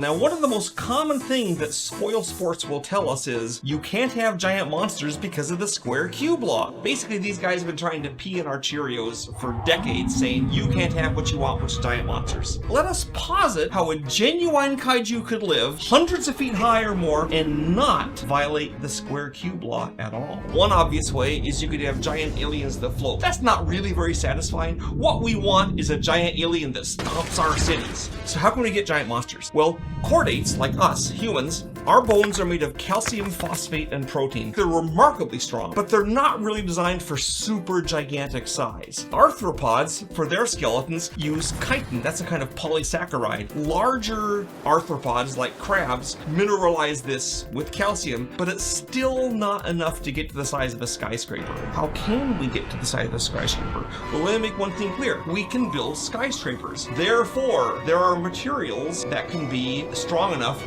Now, one of the most common things that spoil sports will tell us is you can't have giant monsters because of the square cube law. Basically, these guys have been trying to pee in our Cheerios for decades, saying you can't have what you want, which is giant monsters. Let us posit how a genuine kaiju could live hundreds of feet high or more and not violate the square cube law at all. One obvious way is you could have giant aliens that float. That's not really very satisfying. What we want is a giant alien that stomps our cities. So how can we get giant monsters? Well, chordates, like us, humans, our bones are made of calcium, phosphate, and protein. They're remarkably strong, but they're not really designed for super gigantic size. Arthropods, for their skeletons, use chitin. That's a kind of polysaccharide. Larger arthropods, like crabs, mineralize this with calcium, but it's still not enough to get to the size of a skyscraper. How can we get to the size of a skyscraper? Well, let me make one thing clear. We can build skyscrapers. Therefore, there are materials that can be strong enough,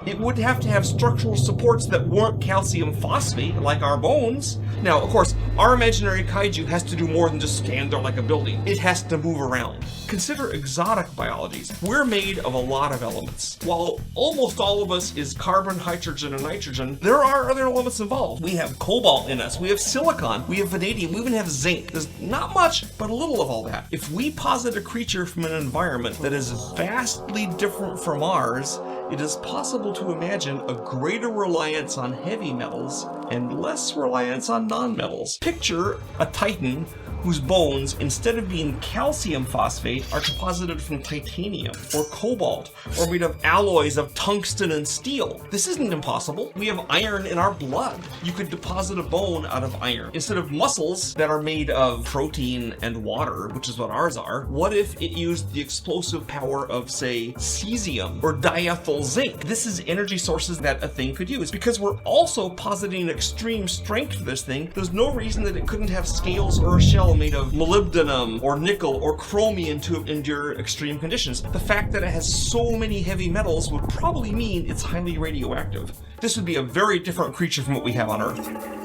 it would have to have structural supports that weren't calcium phosphate like our bones. Now, of course, our imaginary kaiju has to do more than just stand there like a building. It has to move around. Consider exotic biologies. We're made of a lot of elements. While almost all of us is carbon, hydrogen, and nitrogen, there are other elements involved. We have cobalt in us, we have silicon, we have vanadium, we even have zinc. There's not much, but a little of all that. If we posit a creature from an environment that is vastly different from ours, it is possible to imagine a greater reliance on heavy metals and less reliance on non-metals. Picture a titan whose bones, instead of being calcium phosphate, are deposited from titanium or cobalt, or made of alloys of tungsten and steel. This isn't impossible. We have iron in our blood. You could deposit a bone out of iron. Instead of muscles that are made of protein and water, which is what ours are, what if it used the explosive power of, say, cesium or diethyl zinc? This is energy sources that a thing could use. Because we're also positing extreme strength for this thing, there's no reason that it couldn't have scales or a shell made of molybdenum or nickel or chromium to endure extreme conditions. The fact that it has so many heavy metals would probably mean it's highly radioactive. This would be a very different creature from what we have on Earth.